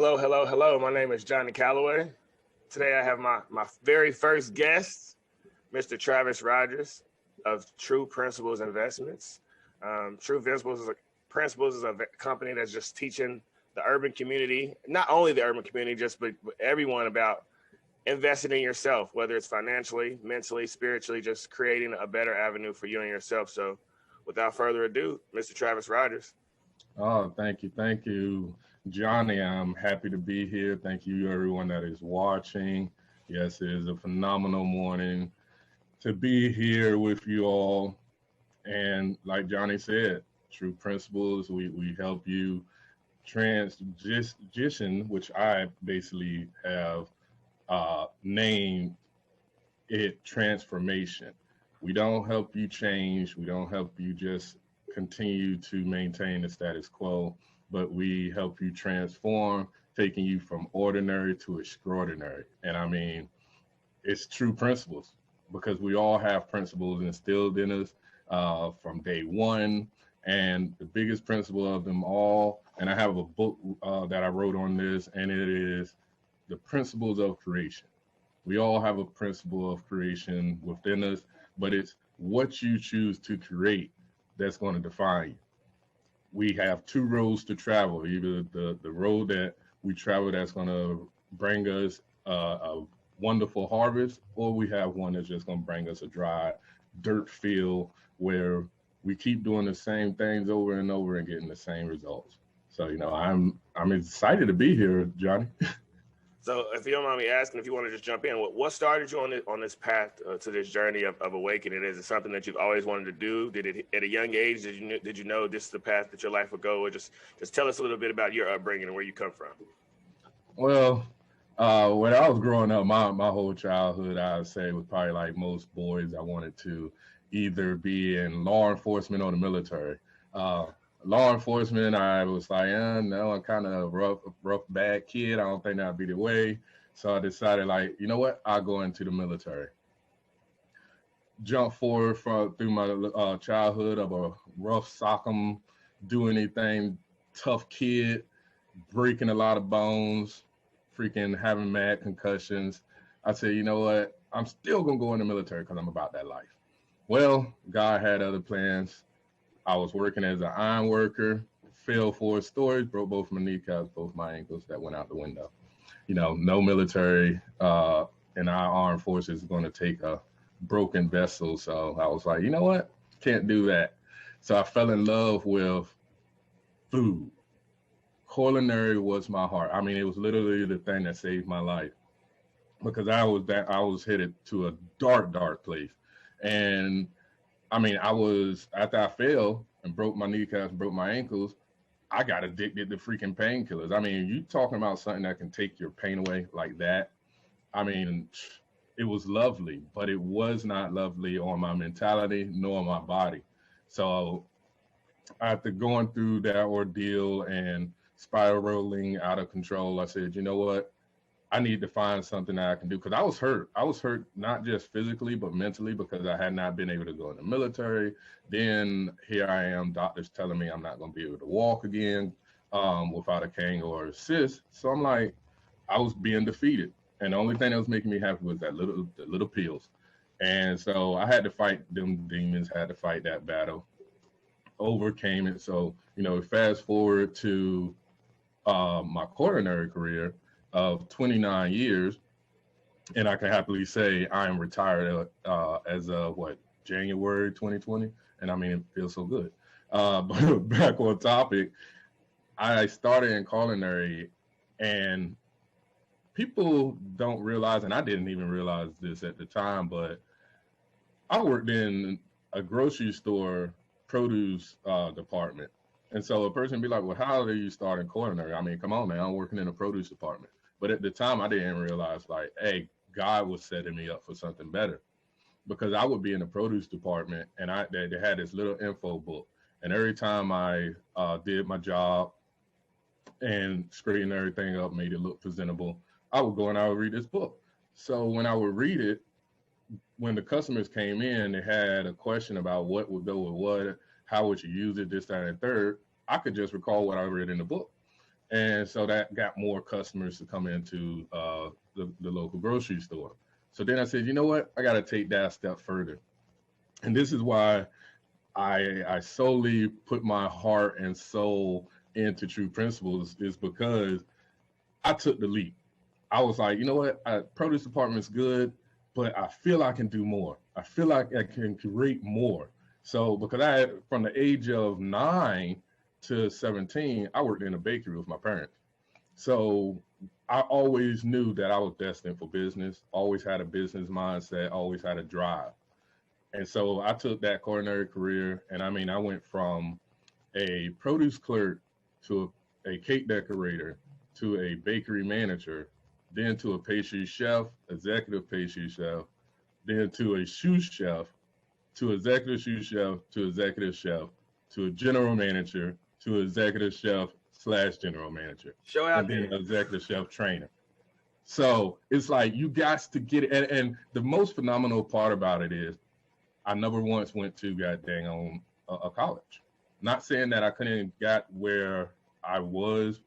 Hello, hello, hello. My name is Johnny Calloway. Today I have my very first guest, Mr. Travis Rogers of Tru Principles Investments. Principles is a company that's just teaching the urban community, not only the urban community, but everyone about investing in yourself, whether it's financially, mentally, spiritually, just creating a better avenue for you and yourself. So without further ado, Mr. Travis Rogers. Oh, thank you, Johnny. I'm happy to be here. Thank you, everyone that is watching. Yes, it is a phenomenal morning to be here with you all. And like Johnny said, True Principles, we help you transition, which I basically have named it transformation. We don't help you change. We don't help you just continue to maintain the status quo, but we help you transform, taking you from ordinary to extraordinary. And I mean, it's true principles because we all have principles instilled in us from day one. And the biggest principle of them all, and I have a book that I wrote on this, and it is the principles of creation. We all have a principle of creation within us, but it's what you choose to create that's going to define you. We have two roads to travel, either the road that we travel that's going to bring us a wonderful harvest, or we have one that's just going to bring us a dry dirt field where we keep doing the same things over and over and getting the same results. So, I'm excited to be here, Johnny. So, if you don't mind me asking, if you want to just jump in, what started you on this path to this journey of awakening? Is it something that you've always wanted to do? Did it at a young age? Did you know this is the path that your life would go? Or just tell us a little bit about your upbringing and where you come from. Well, when I was growing up, my whole childhood, I'd say, was probably like most boys. I wanted to either be in law enforcement or the military. Uh, Law enforcement, I was like, no, I'm kind of rough, bad kid. I don't think that'd be the way. So I decided, like, you know what? I'll go into the military. Jump forward through my childhood of a rough sock'em, do anything, tough kid, breaking a lot of bones, freaking having mad concussions. I said, you know what? I'm still gonna go in the military because I'm about that life. Well, God had other plans. I was working as an iron worker, fell 4 stories, broke both my kneecaps, both my ankles. That went out the window. No military in our armed forces is going to take a broken vessel. So I was like, you know what? Can't do that. So I fell in love with food. Culinary was my heart. I mean, it was literally the thing that saved my life because I was headed to a dark place. And I mean, after I fell and broke my kneecaps, broke my ankles, I got addicted to freaking painkillers. I mean, you talking about something that can take your pain away like that. I mean, it was lovely, but it was not lovely on my mentality nor my body. So after going through that ordeal and spiraling out of control, I said, you know what? I need to find something that I can do because I was hurt. I was hurt not just physically but mentally because I had not been able to go in the military. Then here I am, doctors telling me I'm not going to be able to walk again without a cane or assist. So I'm like, I was being defeated, and the only thing that was making me happy was the little pills. And so I had to fight them demons, had to fight that battle, overcame it. So fast forward to my culinary career of 29 years, and I can happily say I am retired as of January 2020, and I mean it feels so good. But back on topic, I started in culinary, and people don't realize, and I didn't even realize this at the time, but I worked in a grocery store produce department. And so a person be like, well, how do you start in culinary? I mean, come on, man, I'm working in a produce department. But at the time, I didn't realize, like, hey, God was setting me up for something better. Because I would be in the produce department, and they had this little info book. And every time I did my job and straightened everything up, made it look presentable, I would go and I would read this book. So when I would read it, when the customers came in, they had a question about what would go with what, how would you use it, this, that, and third. I could just recall what I read in the book. And so that got more customers to come into the local grocery store. So then I said, you know what? I got to take that a step further. And this is why I solely put my heart and soul into True Principles, is because I took the leap. I was like, you know what? Produce department's good, but I feel I can do more. I feel like I can create more. So because from the age of 9 to 17, I worked in a bakery with my parents. So I always knew that I was destined for business, always had a business mindset, always had a drive. And so I took that culinary career, and I mean, I went from a produce clerk to a cake decorator to a bakery manager, then to a pastry chef, executive pastry chef, then to a sous chef, to executive sous chef, to executive chef, to a general manager, to executive chef / general manager, Show out and then there. executive chef trainer. So it's like you got to get it. And the most phenomenal part about it is I never once went to god dang on a college. Not saying that I couldn't got where I was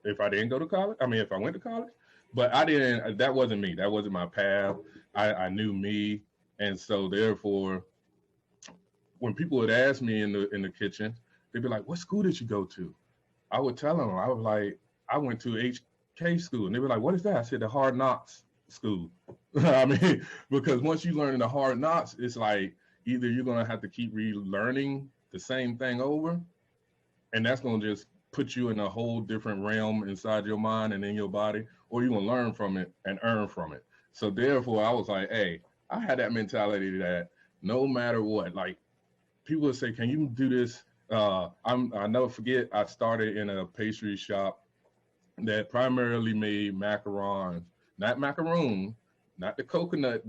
if I didn't go to college. I mean, if I went to college, but I didn't. That wasn't me. That wasn't my path. I knew me, and so therefore, when people would ask me in the kitchen, they'd be like, "What school did you go to?" I would tell them, I was like, "I went to HK school," and they were like, "What is that?" I said, "The Hard Knocks school." I mean, because once you learn the hard knocks, it's like either you're gonna have to keep relearning the same thing over, and that's gonna just put you in a whole different realm inside your mind and in your body, or you're gonna learn from it and earn from it. So therefore, I was like, hey, I had that mentality that no matter what, like people would say, "Can you do this?" I never forget. I started in a pastry shop that primarily made macarons, not macaroon, not the coconut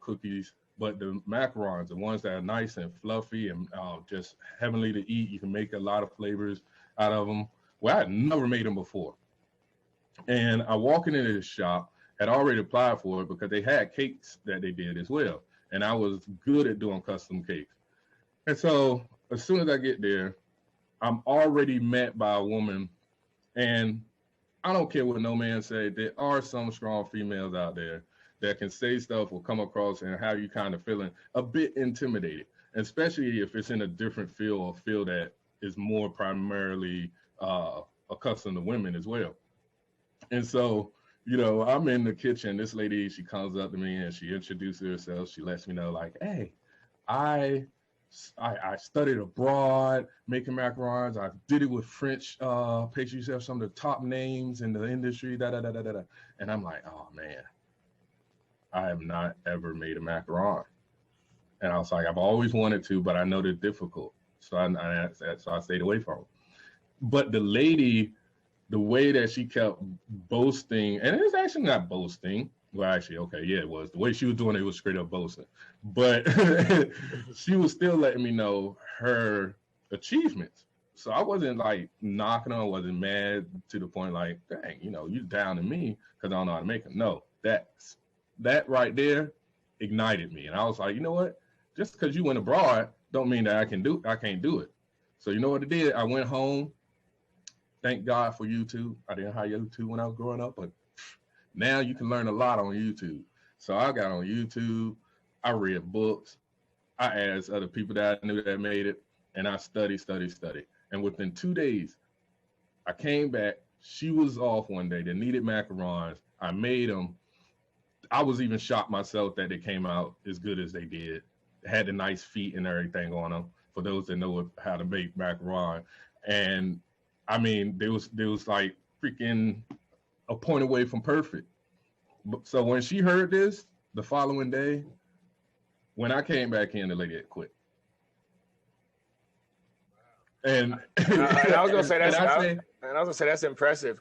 cookies, but the macarons, the ones that are nice and fluffy and just heavenly to eat. You can make a lot of flavors out of them. Well, I had never made them before. And I walking into the shop, had already applied for it because they had cakes that they did as well. And I was good at doing custom cakes. And so as soon as I get there, I'm already met by a woman. And I don't care what no man say, there are some strong females out there that can say stuff or come across and have you kind of feeling a bit intimidated, especially if it's in a different field or field that is more primarily accustomed to women as well. And so, I'm in the kitchen. This lady, she comes up to me and she introduces herself. She lets me know, like, hey, I I studied abroad making macarons. I did it with French pastry chefs, some of the top names in the industry. Da da da da da. And I'm like, oh man, I have not ever made a macaron. And I was like, I've always wanted to, but I know they're difficult. So I stayed away from them. But the lady, the way that she kept boasting, and it's actually not boasting. Well, actually, okay, yeah, it was. The way she was doing it was straight up boasting. But she was still letting me know her achievements. So I wasn't like knocking on, wasn't mad to the point like, dang, you down to me because I don't know how to make them. No, that right there ignited me. And I was like, you know what? Just because you went abroad don't mean that I can't do it. So you know what I did? I went home. Thank God for YouTube. I didn't have YouTube when I was growing up, but now you can learn a lot on YouTube. So I got on YouTube. I read books. I asked other people that I knew that made it, and I studied. And within 2 days, I came back. She was off one day. They needed macarons. I made them. I was even shocked myself that they came out as good as they did. They had the nice feet and everything on them. For those that know how to make macaron, and I mean, there was like freaking a point away from perfect. So when she heard this the following day, when I came back in, the lady had quit. And I was gonna say that's impressive.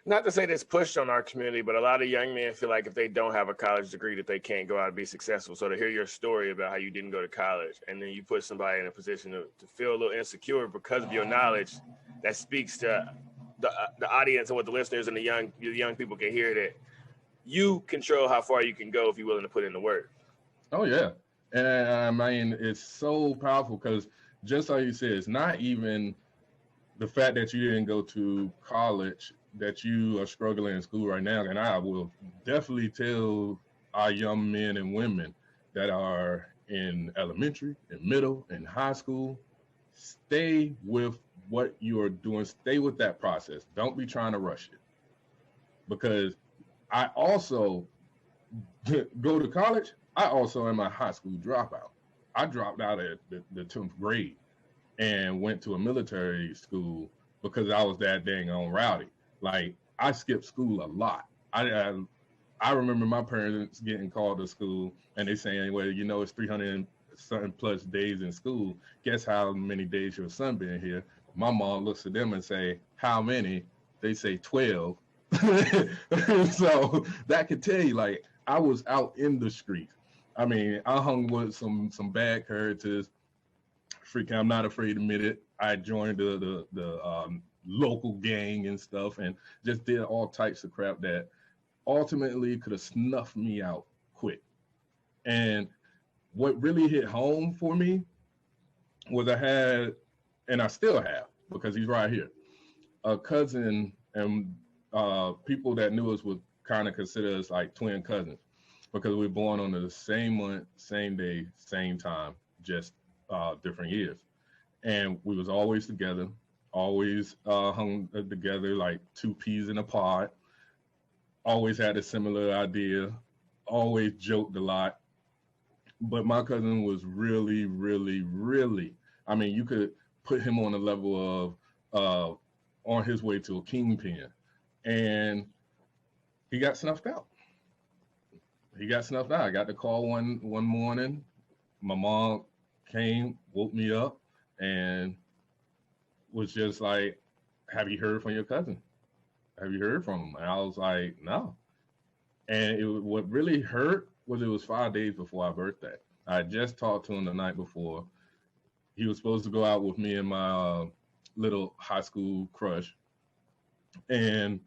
Not to say that's pushed on our community, but a lot of young men feel like if they don't have a college degree that they can't go out and be successful. So to hear your story about how you didn't go to college and then you put somebody in a position to feel a little insecure because of your knowledge, that speaks to the audience and what the listeners and the young people can hear, that you control how far you can go if you're willing to put in the work. Oh yeah, and I mean it's so powerful because just like you said, it's not even the fact that you didn't go to college, that you are struggling in school right now, and I will definitely tell our young men and women that are in elementary, in middle, and high school, stay with what you are doing. Stay with that process. Don't be trying to rush it. Because I also go to college. I also am a high school dropout. I dropped out at the 10th grade and went to a military school because I was that dang on rowdy. Like, I skipped school a lot. I remember my parents getting called to school and they saying, well, you know, it's 300 something plus days in school. Guess how many days your son been here? My mom looks at them and say, how many? They say 12. So that could tell you, like, I was out in the streets. I mean, I hung with some bad characters. Freaking, I'm not afraid to admit it. I joined the local gang and stuff, and just did all types of crap that ultimately could have snuffed me out quick. And what really hit home for me was I had, and I still have, because he's right here, a cousin, and people that knew us would kind of consider us like twin cousins because we were born on the same month, same day, same time, just different years. And we was always together, always hung together like two peas in a pod, always had a similar idea, always joked a lot. But my cousin was really, really, really, I mean, you could put him on the level of on his way to a kingpin. And he got snuffed out. He got snuffed out. I got the call one morning. My mom came, woke me up, and was just like, have you heard from your cousin? Have you heard from him? And I was like, no. And what really hurt was it was 5 days before our birthday. I had just talked to him the night before. He was supposed to go out with me and my little high school crush. And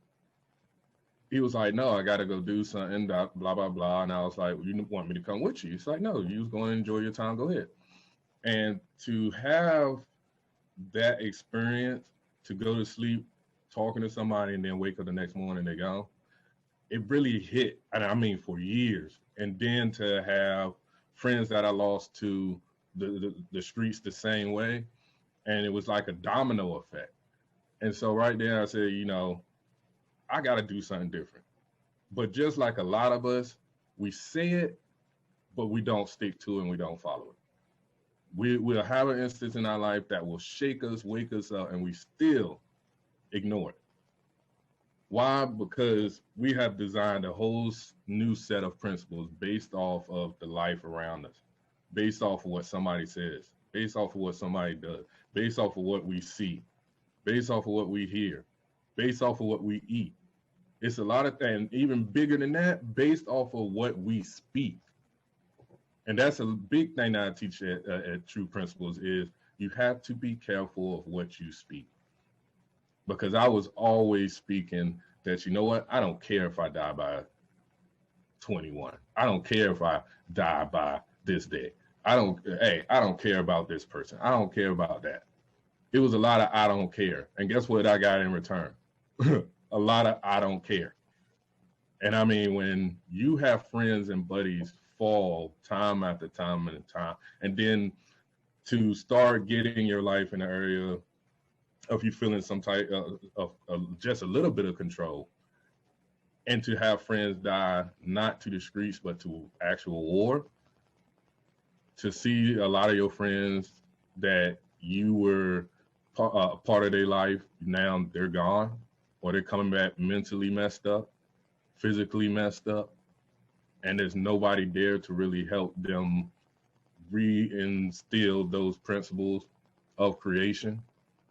he was like, no, I got to go do something, blah, blah, blah. And I was like, well, you want me to come with you? He's like, no, you was going to enjoy your time. Go ahead. And to have that experience, to go to sleep, talking to somebody, and then wake up the next morning, they're gone, it really hit. And I mean, for years. And then to have friends that I lost to the streets the same way. And it was like a domino effect. And so right there, I said, you know, I got to do something different. But just like a lot of us, we say it, but we don't stick to it and we don't follow it. We'll have an instance in our life that will shake us, wake us up, and we still ignore it. Why? Because we have designed a whole new set of principles based off of the life around us, based off of what somebody says, based off of what somebody does, based off of what we see, based off of what we hear, based off of what we eat. It's a lot of things, even bigger than that, based off of what we speak. And that's a big thing that I teach at Tru Principles is you have to be careful of what you speak. Because I was always speaking that, you know what, I don't care if I die by 21. I don't care if I die by this day. I don't care about this person. I don't care about that. It was a lot of I don't care. And guess what I got in return? A lot of I don't care. And I mean, when you have friends and buddies fall time after time and time, and then to start getting your life in the area of you feeling some type of just a little bit of control, and to have friends die not to the streets but to actual war, to see a lot of your friends that you were part of their life, now they're gone, or they're coming back mentally messed up, physically messed up, and there's nobody there to really help them reinstill those principles of creation.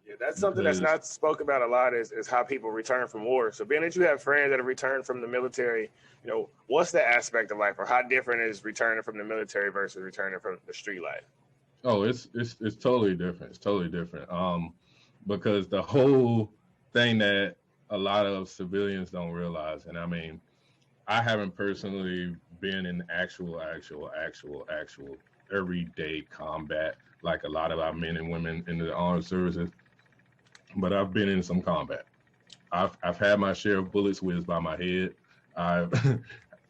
Yeah, that's something that's not spoken about a lot is how people return from war. So being that you have friends that have returned from the military, you know, what's the aspect of life, or how different is returning from the military versus returning from the street life? Oh, it's totally different. It's totally different. Because the whole thing that a lot of civilians don't realize, and I mean, I haven't personally been in actual everyday combat like a lot of our men and women in the armed services. but I've been in some combat. I've had my share of bullets whizzed by my head. I've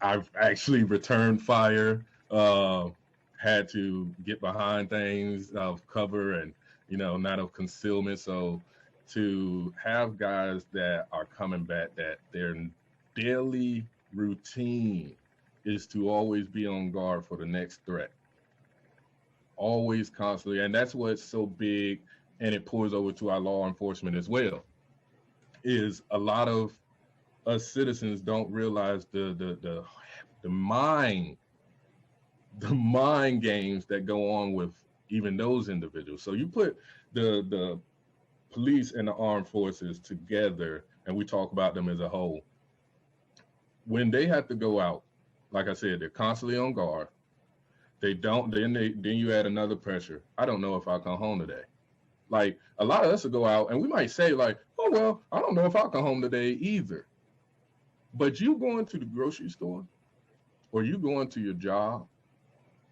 I've actually returned fire. Had to get behind things of cover and not of concealment. So to have guys that are coming back, that their daily routine is to always be on guard for the next threat, always constantly, and that's what's so big, and it pours over to our law enforcement as well. Is a lot of us citizens don't realize the mind games that go on with even those individuals. So you put the police and the armed forces together, and we talk about them as a whole. When they have to go out, like I said, they're constantly on guard. They don't. Then you add another pressure. I don't know if I'll come home today. Like a lot of us will go out, and we might say like, "Oh well, I don't know if I'll come home today either." But you going to the grocery store, or you going to your job,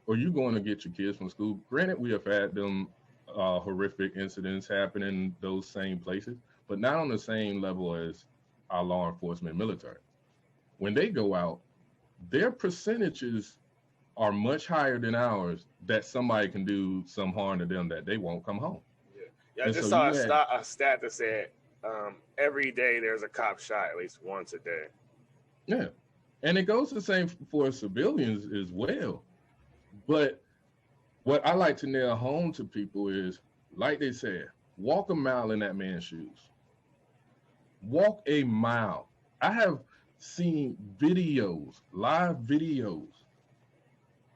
or you going to get your kids from school. Granted, we have had them horrific incidents happen in those same places, but not on the same level as our law enforcement military. When they go out, their percentages are much higher than ours that somebody can do some harm to them that they won't come home. Yeah, I And just so saw you had, a stat that said every day there's a cop shot at least once a day. yeah, and it goes the same for civilians as well. But what I like to nail home to people is, like they said, walk a mile in that man's shoes. Walk a mile. I have seen videos, live videos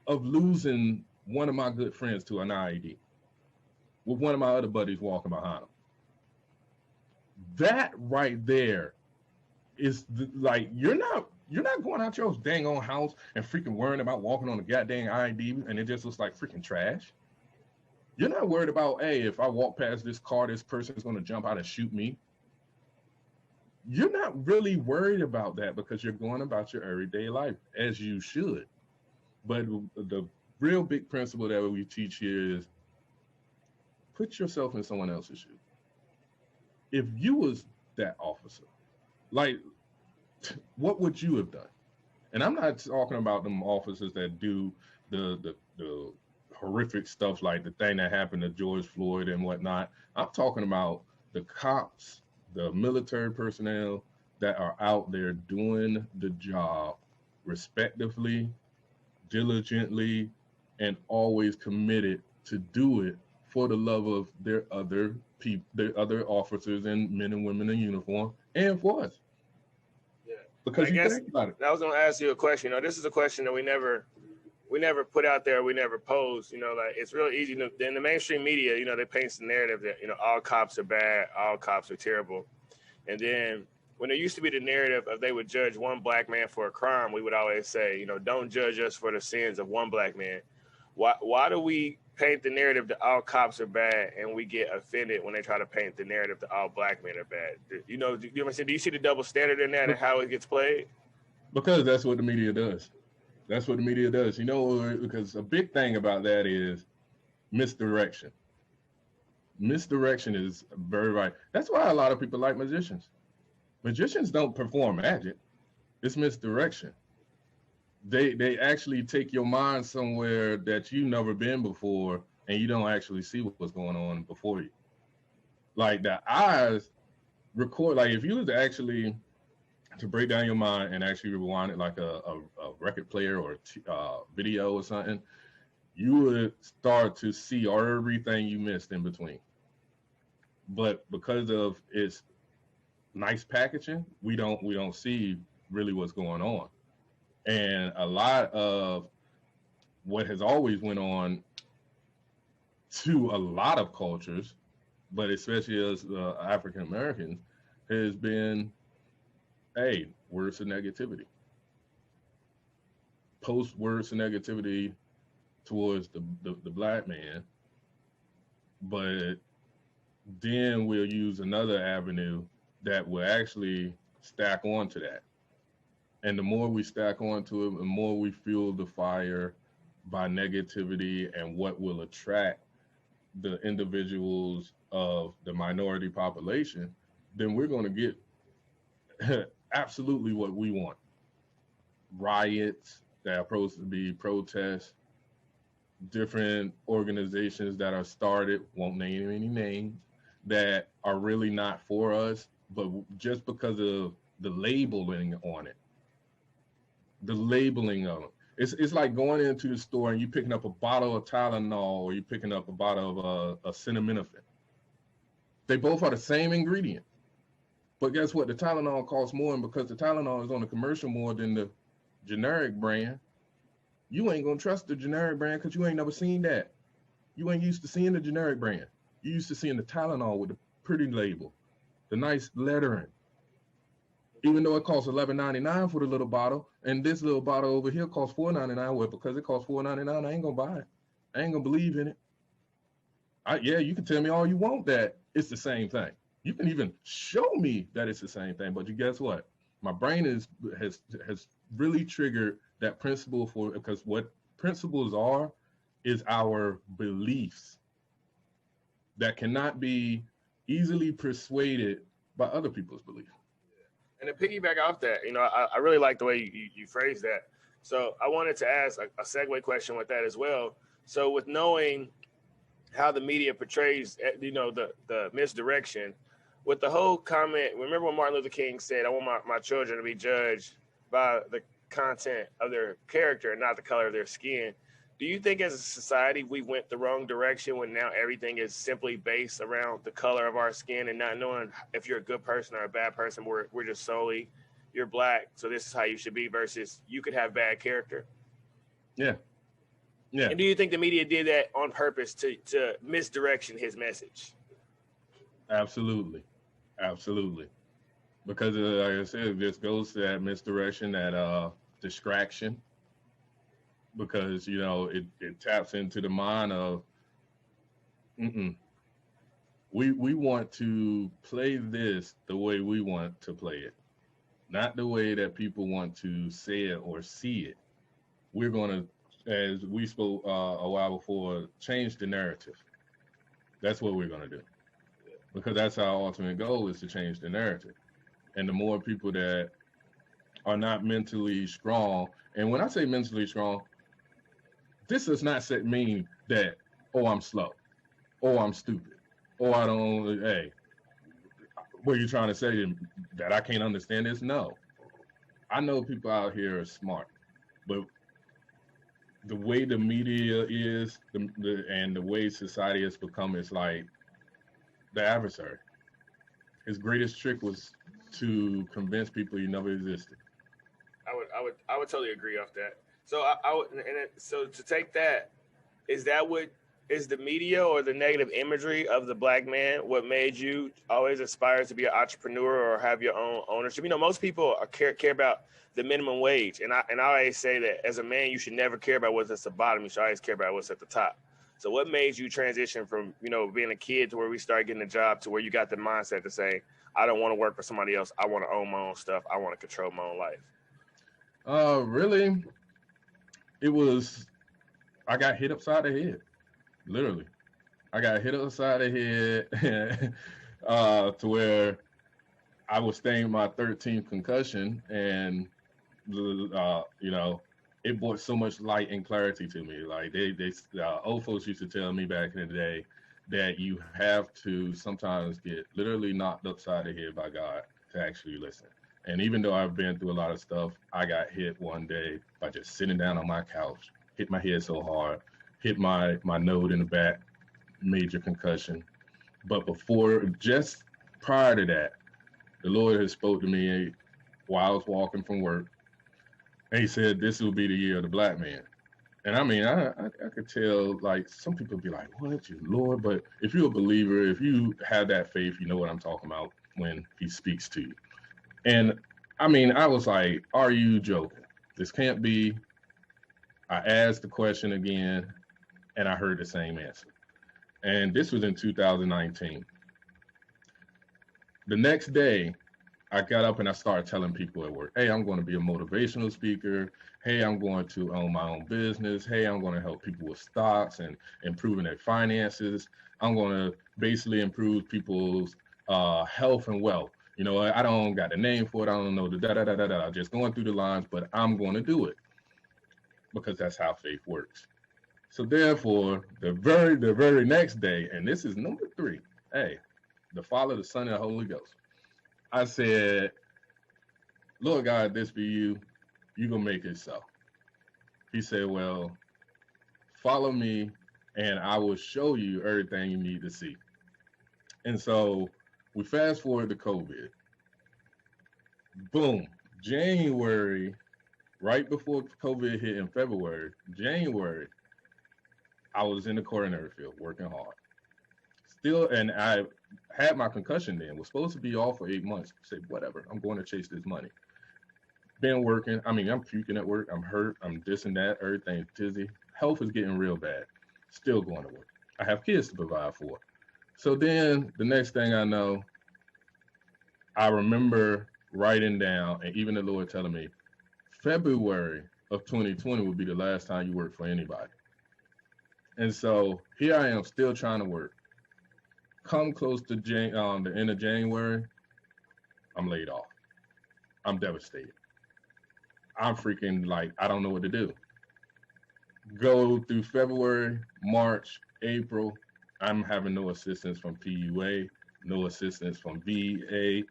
of losing one of my good friends to an IED with one of my other buddies walking behind him. That right there is like you're not going out your dang on house and freaking worrying about walking on the goddamn ID and it just looks like freaking trash. You're not worried about, hey, if I walk past this car, this person is going to jump out and shoot me. You're not really worried about that because you're going about your everyday life as you should. But the real big principle that we teach here is put yourself in someone else's shoes. If you was that officer, like, what would you have done? And I'm not talking about them officers that do the horrific stuff like the thing that happened to George Floyd and whatnot. I'm talking about the cops, the military personnel that are out there doing the job respectively, diligently, and always committed to do it for the love of their other people, their other officers and men and women in uniform, and for us. Yeah. Because I you guess think about it. I was going to ask you a question. This is a question that we never put out there. We never posed. Like it's really easy in the mainstream media. They paint the narrative that all cops are bad, all cops are terrible, and then when there used to be the narrative of they would judge one black man for a crime, we would always say, don't judge us for the sins of one black man. Why do we paint the narrative that all cops are bad and we get offended when they try to paint the narrative that all black men are bad? Do you see the double standard in that and how it gets played? Because that's what the media does. That's what the media does. Because a big thing about that is misdirection. Misdirection is very right. That's why a lot of people like magicians. Magicians don't perform magic. It's misdirection. They actually take your mind somewhere that you've never been before, and you don't actually see what's going on before you. Like the eyes record. Like if you was actually to break down your mind and actually rewind it like a record player or video or something, you would start to see everything you missed in between. But because of its nice packaging, we don't see really what's going on. And a lot of what has always went on to a lot of cultures, but especially as African Americans, has been, hey, words of negativity. Post words of negativity towards the black man, but then we'll use another avenue that will actually stack onto that. And the more we stack onto it, the more we fuel the fire by negativity and what will attract the individuals of the minority population, then we're going to get absolutely what we want. Riots that are supposed to be protests, different organizations that are started, won't name any names, that are really not for us, but just because of the labeling on it, the labeling of them. It's like going into the store and you picking up a bottle of Tylenol or you picking up a bottle of acetaminophen. They both are the same ingredient. But guess what? The Tylenol costs more, and because the Tylenol is on the commercial more than the generic brand, you ain't gonna trust the generic brand because you ain't never seen that. You ain't used to seeing the generic brand. You used to seeing the Tylenol with the pretty label, the nice lettering. Even though it costs $11.99 for the little bottle, and this little bottle over here costs $4.99, well, because it costs $4.99, I ain't gonna buy it. I ain't gonna believe in it. Yeah, you can tell me all you want that it's the same thing. You can even show me that it's the same thing, but you guess what? My brain has really triggered that principle for, because what principles are is our beliefs that cannot be easily persuaded by other people's beliefs. And to piggyback off that, I really like the way you phrased that. So I wanted to ask a segue question with that as well. So with knowing how the media portrays, the misdirection, with the whole comment, remember when Martin Luther King said, I want my children to be judged by the content of their character and not the color of their skin. Do you think as a society we went the wrong direction when now everything is simply based around the color of our skin and not knowing if you're a good person or a bad person? We're just solely, you're black, so this is how you should be, versus you could have bad character. Yeah. Yeah. And do you think the media did that on purpose to misdirection his message? Absolutely. Absolutely. Because like I said, it just goes to that misdirection, that distraction. Because it taps into the mind of we want to play this the way we want to play it, not the way that people want to say it or see it. We're going to, as we spoke a while before, change the narrative. That's what we're going to do, because that's our ultimate goal, is to change the narrative. And the more people that are not mentally strong, and when I say mentally strong, this does not mean that, oh, I'm slow, or I'm stupid, or I don't, hey, what are you trying to say, that I can't understand this? No. I know people out here are smart, but the way the media is, and the way society has become, is like the adversary. His greatest trick was to convince people he never existed. I would totally agree off that. So so to take that, is the media or the negative imagery of the black man what made you always aspire to be an entrepreneur or have your own ownership? Most people care about the minimum wage, and I always say that as a man, you should never care about what's at the bottom. You should always care about what's at the top. So what made you transition from being a kid to where we started getting a job to where you got the mindset to say, I don't want to work for somebody else. I want to own my own stuff. I want to control my own life. Really, it was, I got hit upside the head. Literally, I got hit upside the head to where I was staying my 13th concussion, and it brought so much light and clarity to me. Like they old folks used to tell me back in the day that you have to sometimes get literally knocked upside the head by God to actually listen. And even though I've been through a lot of stuff, I got hit one day by just sitting down on my couch, hit my head so hard, hit my node in the back, major concussion. But just prior to that, the Lord had spoke to me while I was walking from work. And he said, this will be the year of the black man. And I mean, I could tell, like, some people be like, what, you Lord? But if you're a believer, if you have that faith, you know what I'm talking about when he speaks to you. And I mean, I was like, are you joking? This can't be. I asked the question again, and I heard the same answer. And this was in 2019. The next day, I got up and I started telling people at work, hey, I'm going to be a motivational speaker. Hey, I'm going to own my own business. Hey, I'm going to help people with stocks and improving their finances. I'm going to basically improve people's health and wealth. You know, I don't got the name for it. I don't know the da da da da da. Just going through the lines, but I'm going to do it because that's how faith works. So therefore, the very next day, and this is number 3. Hey, the Father, the Son, and the Holy Ghost. I said, Lord God, this be you. You gonna make it so. He said, well, follow me, and I will show you everything you need to see. And so we fast forward to COVID. Boom, January, right before COVID hit in February, January, I was in the coronary field working hard. Still, and I had my concussion then, was supposed to be off for 8 months. Said, whatever, I'm going to chase this money. Been working. I mean, I'm puking at work. I'm hurt. I'm this and that. Everything's dizzy. Health is getting real bad. Still going to work. I have kids to provide for. So then the next thing I know, I remember writing down, and even the Lord telling me, February of 2020 will be the last time you work for anybody. And so here I am still trying to work. Come close to the end of January, I'm laid off. I'm devastated. I'm freaking like, I don't know what to do. Go through February, March, April, I'm having no assistance from PUA, no assistance from VA,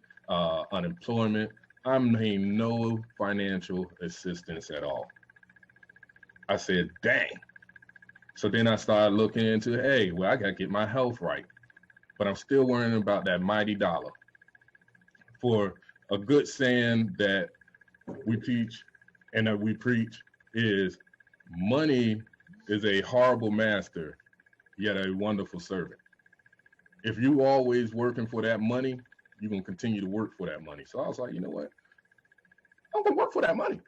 unemployment. I'm getting no financial assistance at all. I said, dang. So then I started looking into, hey, well, I got to get my health right. But I'm still worrying about that mighty dollar. For a good saying that we teach and that we preach is, money is a horrible master, yet a wonderful servant. If you always working for that money, you're going to continue to work for that money. So I was like, you know what? I'm going to work for that money.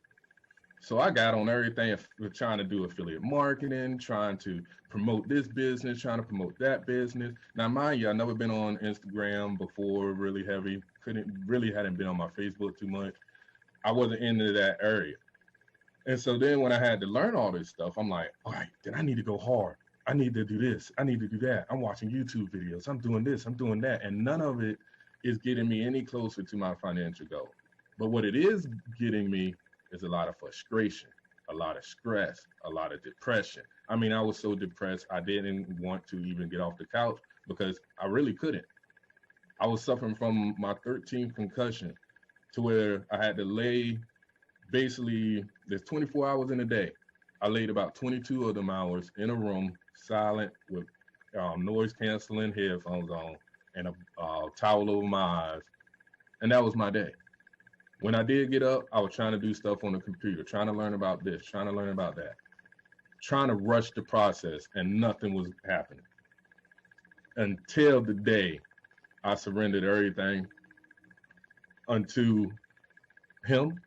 So I got on everything, trying to do affiliate marketing, trying to promote this business, trying to promote that business. Now, mind you, I've never been on Instagram before, really heavy. Hadn't been on my Facebook too much. I wasn't into that area. And so then when I had to learn all this stuff, I'm like, all right, then I need to go hard. I need to do this. I need to do that. I'm watching YouTube videos. I'm doing this. I'm doing that. And none of it is getting me any closer to my financial goal. But what it is getting me is a lot of frustration, a lot of stress, a lot of depression. I mean, I was so depressed, I didn't want to even get off the couch because I really couldn't. I was suffering from my 13th concussion to where I had to lay, basically, there's 24 hours in a day. I laid about 22 of them hours in a room, silent, with noise canceling headphones on and a towel over my eyes. And that was my day. When I did get up, I was trying to do stuff on the computer, trying to learn about this, trying to learn about that, trying to rush the process, and nothing was happening. Until the day I surrendered everything unto Him,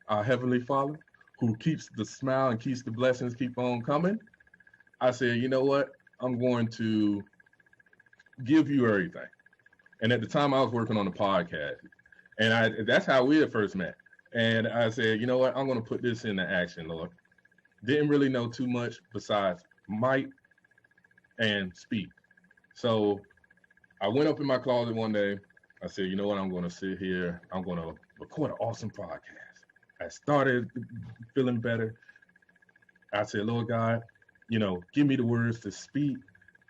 our Heavenly Father, who keeps the smile and keeps the blessings keep on coming. I said, you know what? I'm going to give you everything. And at the time I was working on a podcast, and that's how we had first met. And I said, you know what? I'm going to put this into action, Lord. Didn't really know too much besides might and speak. So I went up in my closet one day. I said, you know what? I'm going to sit here. I'm going to record an awesome podcast. I started feeling better. I said, Lord God, you know, give me the words to speak,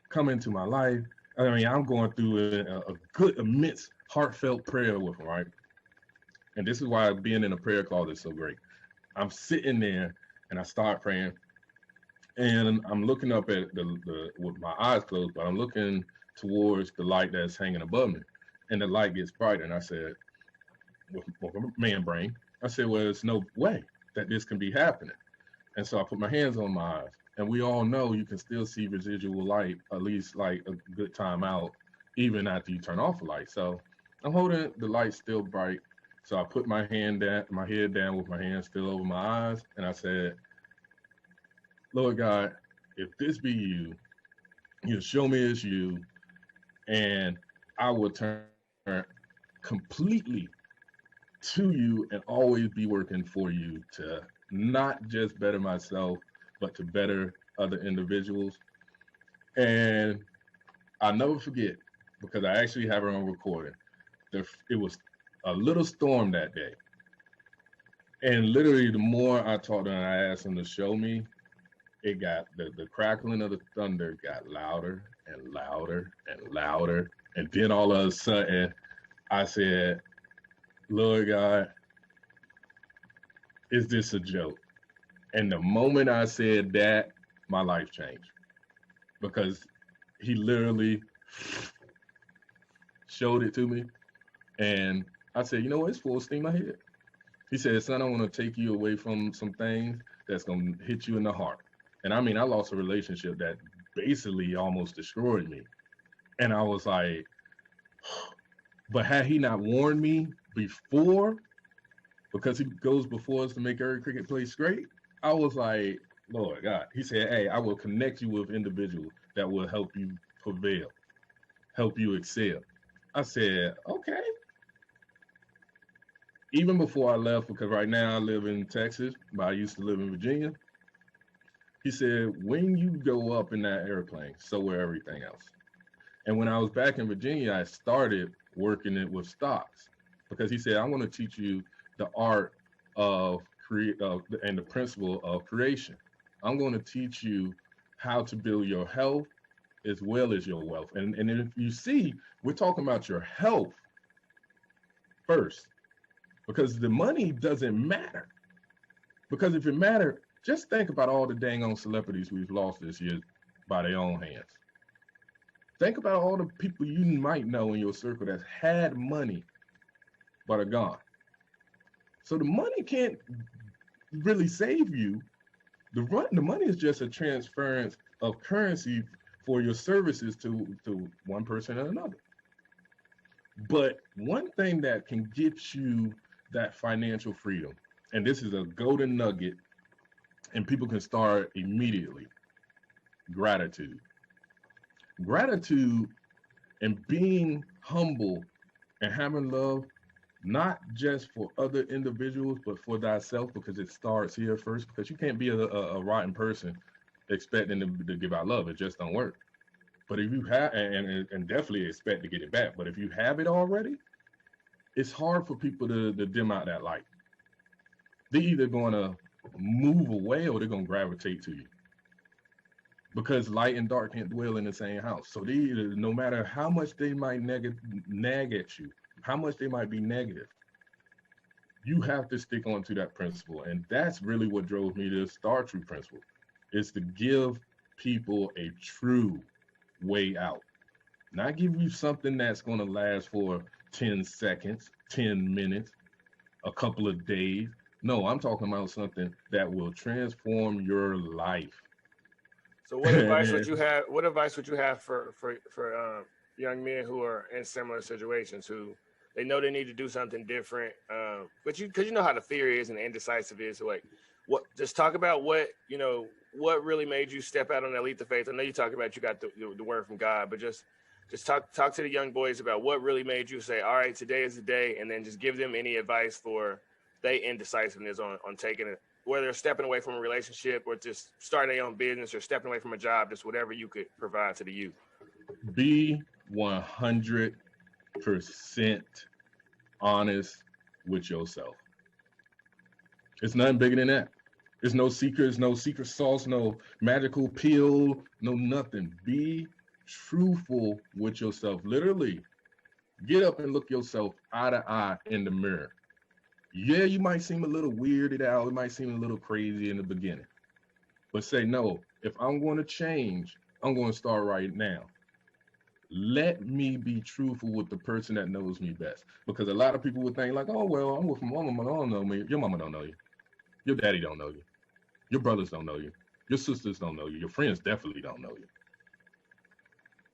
come into my life. I mean, I'm going through a good, immense, heartfelt prayer with him, right? And this is why being in a prayer closet is so great. I'm sitting there and I start praying, and I'm looking up at the with my eyes closed, but I'm looking towards the light that's hanging above me, and the light gets brighter. And I said, with man brain, I said, well, there's no way that this can be happening. And so I put my hands on my eyes, and we all know you can still see residual light, at least like a good time out, even after you turn off the light. So I'm holding the light still bright. So I put my head down with my hand still over my eyes, and I said, Lord God, if this be you, you show me it's you, and I will turn completely to you and always be working for you to not just better myself, but to better other individuals. And I'll never forget because I actually have it on recording. It was a little storm that day. And literally, the more I talked to him, I asked him to show me, it got the crackling of the thunder got louder and louder and louder. And then all of a sudden, I said, Lord God, is this a joke? And the moment I said that, my life changed because he literally showed it to me. And I said, you know what? It's full steam ahead. He said, son, I want to take you away from some things that's going to hit you in the heart. And I mean, I lost a relationship that basically almost destroyed me. And I was like, but had he not warned me before, because he goes before us to make every cricket place great, I was like, Lord God. He said, hey, I will connect you with individuals that will help you prevail, help you excel. I said, okay. Even before I left, because right now I live in Texas, but I used to live in Virginia. He said, when you go up in that airplane, so will everything else. And when I was back in Virginia, I started working it with stocks because he said, I want to teach you the art of and the principle of creation. I'm going to teach you how to build your health as well as your wealth. And if you see, we're talking about your health first because the money doesn't matter. Because if it mattered, just think about all the dang on celebrities we've lost this year by their own hands. Think about all the people you might know in your circle that's had money but are gone. So the money can't really save you. The money is just a transference of currency for your services to one person and another. But one thing that can get you that financial freedom, and this is a golden nugget, and people can start immediately, gratitude. Gratitude and being humble and having love, not just for other individuals, but for thyself, because it starts here first. Because you can't be a rotten person expecting to give out love. It just don't work. But if you have, and definitely expect to get it back. But if you have it already, it's hard for people to dim out that light. They're either going to move away or they're going to gravitate to you. Because light and dark can't dwell in the same house. So no matter how much they might nag at you, how much they might be negative, you have to stick on to that principle. And that's really what drove me to start Tru Principle, is to give people a true way out. Not give you something that's going to last for 10 seconds, 10 minutes, a couple of days. No, I'm talking about something that will transform your life. So what advice would you have? What advice would you have for young men who are in similar situations, who they know they need to do something different, but because you know how the fear is and the indecisive is, like what? Just talk about what what really made you step out on that leap of faith. I know you talk about you got the word from God, but just talk to the young boys about what really made you say, all right, today is the day, and then just give them any advice for they indecisiveness on taking it, whether they're stepping away from a relationship or just starting their own business or stepping away from a job, just whatever you could provide to the youth. Be 100% honest with yourself. It's nothing bigger than that. There's no secrets, no secret sauce, no magical pill, no nothing. Be truthful with yourself. Literally, get up and look yourself eye to eye in the mirror. Yeah, you might seem a little weirded out. It might seem a little crazy in the beginning. But say, no, if I'm going to change, I'm going to start right now. Let me be truthful with the person that knows me best. Because a lot of people would think like, oh, well, I'm with my mama. I don't know me. Your mama don't know you. Your daddy don't know you. Your brothers don't know you. Your sisters don't know you. Your friends definitely don't know you.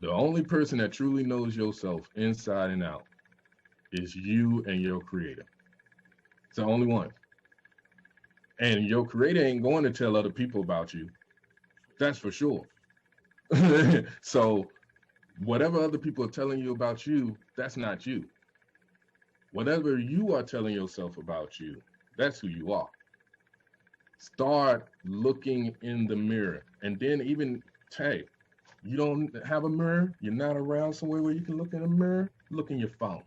The only person that truly knows yourself inside and out is you and your creator. It's the only one. And your creator ain't going to tell other people about you. That's for sure. So whatever other people are telling you about you, that's not you. Whatever you are telling yourself about you, that's who you are. Start looking in the mirror. And then even, hey, You don't have a mirror, you're not around somewhere where you can look in a mirror, look in your phone.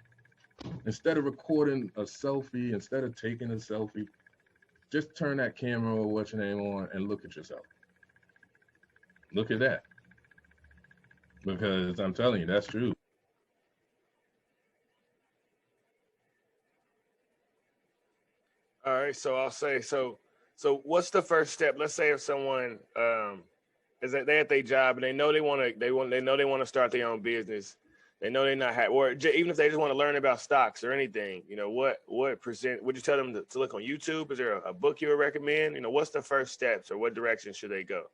Instead of recording a selfie, instead of taking a selfie, just turn that camera or what's your name on and look at yourself. Look at that. Because I'm telling you, that's true. All right, so I'll say so. So what's the first step? Let's say if someone is that they at their job and they know they want to start their own business. They know they're not or even if they just want to learn about stocks or anything. You know what percent would you tell them to look on YouTube? Is there a book you would recommend? You know, what's the first steps or what direction should they go?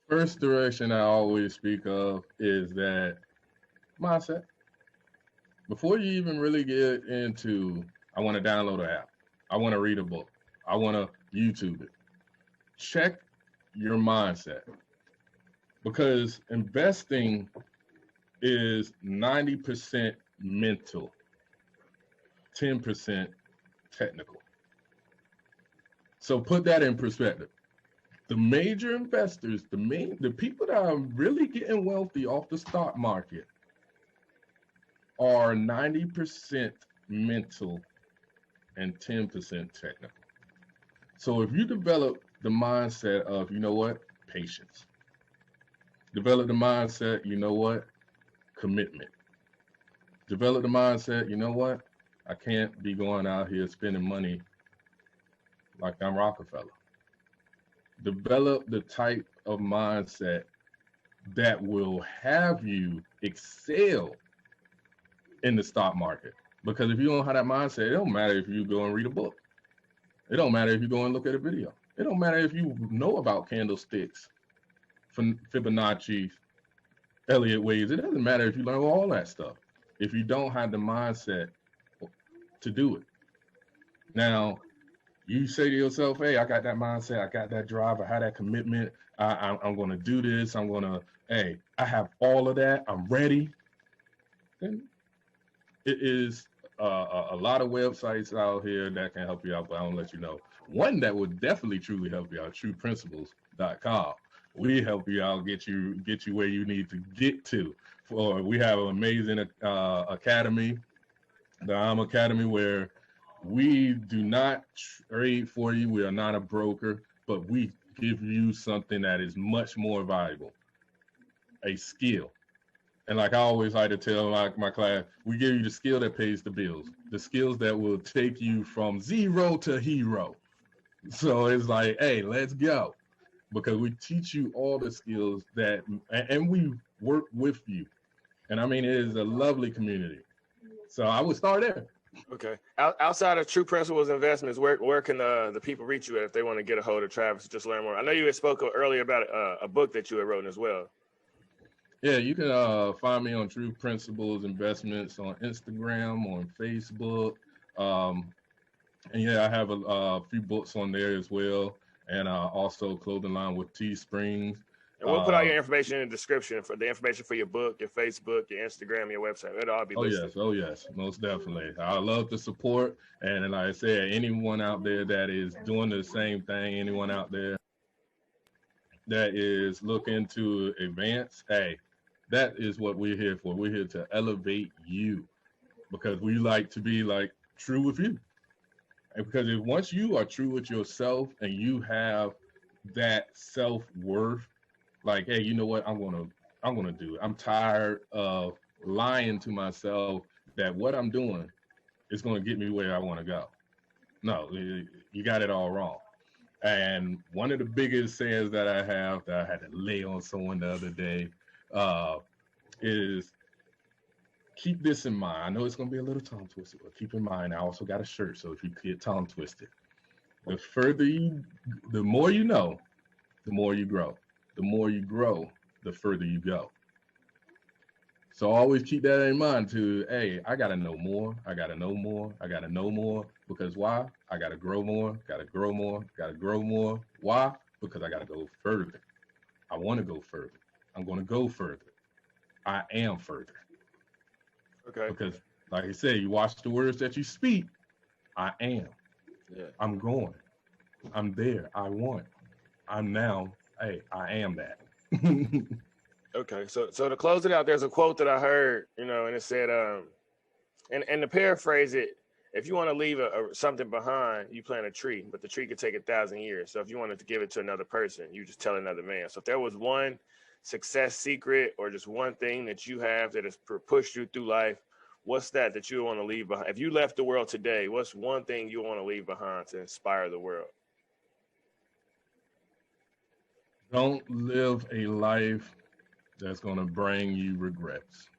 First direction I always speak of is that mindset. Before you even really get into, I want to download an app, I want to read a book, I want to YouTube it, check your mindset. Because investing is 90% mental, 10% technical. So put that in perspective. The major investors, the people that are really getting wealthy off the stock market are 90% mental and 10% technical. So if you develop the mindset of, you know what, patience, develop the mindset, you know what, commitment, develop the mindset, you know what, I can't be going out here spending money like I'm Rockefeller. Develop the type of mindset that will have you excel in the stock market. Because if you don't have that mindset, it don't matter if you go and read a book. It don't matter if you go and look at a video. It don't matter if you know about candlesticks, Fibonacci, Elliott waves. It doesn't matter if you learn all that stuff if you don't have the mindset to do it. Now, you say to yourself, hey, I got that mindset, I got that drive, I had that commitment, I'm going to do this, hey, I have all of that, I'm ready. Then it is a lot of websites out here that can help you out, but I don't let you know. One that would definitely truly help you out, truprinciples.com. We help you out, get you where you need to get to. We have an amazing academy, the Academy, where we do not trade for you. We are not a broker, but we give you something that is much more valuable, a skill. And like I always like to tell my class, we give you the skill that pays the bills, the skills that will take you from zero to hero. So it's like, hey, let's go. Because we teach you all the skills and we work with you. And I mean, it is a lovely community. So I would start there. Okay. Outside of Tru Principles Investments, where can the people reach you at if they want to get a hold of Travis, just learn more? I know you had spoke earlier about a book that you had written as well. Yeah, you can find me on Tru Principles Investments on Instagram, on Facebook. And yeah, I have a few books on there as well. And also clothing line with Teespring. And we'll put all your information in the description for the information for your book, your Facebook, your Instagram, your website. It'll all be listed. Oh yes, most definitely. I love the support. And like I said, anyone out there that is doing the same thing, anyone out there that is looking to advance, hey, that is what we're here for. We're here to elevate you because we like to be like true with you. And because once you are true with yourself and you have that self-worth, like, hey, you know what, I'm gonna do it. I'm tired of lying to myself that what I'm doing is gonna get me where I want to go. No, you got it all wrong. And one of the biggest sayings that I have that I had to lay on someone the other day is keep this in mind. I know it's going to be a little tongue twisted, but keep in mind, I also got a shirt, so if you get tongue twisted, the more you know, the more you grow. The more you grow, the further you go. So always keep that in mind too. Hey, I got to know more. I got to know more. I got to know more. Because why? I got to grow more. Got to grow more. Got to grow more. Why? Because I got to go further. I want to go further. I'm going to go further. I am further. Okay. Because, like I said, you watch the words that you speak. I am. Yeah. I'm going. I'm there. I want. I'm now. Hey, I am that. Okay, so to close it out, there's a quote that I heard, and it said, and to paraphrase it, if you want to leave something behind, you plant a tree, but the tree could take 1,000 years. So if you wanted to give it to another person, you just tell another man. So if there was one success secret or just one thing that you have that has pushed you through life, what's that you want to leave behind? If you left the world today, what's one thing you want to leave behind to inspire the world? Don't live a life that's going to bring you regrets.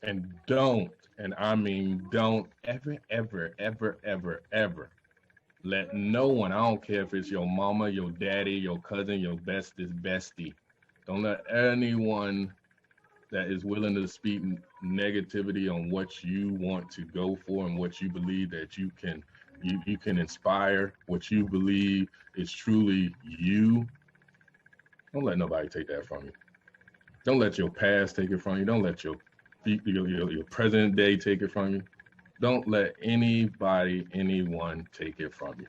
And don't, and I mean don't ever, ever, ever, ever, ever let no one, I don't care if it's your mama, your daddy, your cousin, your bestest bestie, don't let anyone that is willing to speak negativity on what you want to go for and what you believe that you can inspire, what you believe is truly you. Don't let nobody take that from you. Don't let your past take it from you. Don't let your present day take it from you. Don't let anybody, anyone take it from you.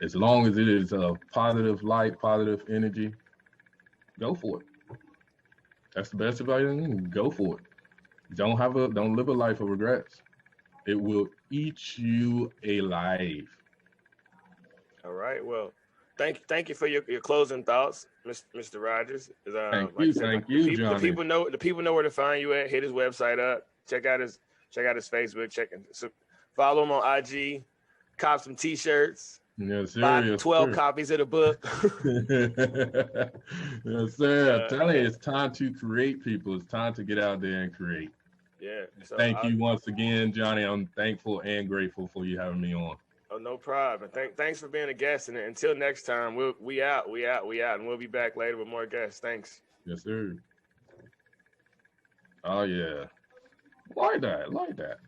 As long as it is a positive light, positive energy, go for it. That's the best advice. Go for it. Don't live a life of regrets. It will eat you alive. All right. Well, thank you for your closing thoughts, Mr. Rogers. Thank you, Johnny. The people know where to find you at. Hit his website up. Check out his Facebook. Follow him on IG. Cop some T-shirts. Yes, sir. Buy Yes, 12 sir. copies of the book. Yes, sir. I'm telling you, it's time to create, people. It's time to get out there and create. Yeah. So Thank you once again, Johnny. I'm thankful and grateful for you having me on. Oh, no problem. Thanks for being a guest. And until next time, we out, and we'll be back later with more guests. Thanks. Yes, sir. Oh yeah. Like that.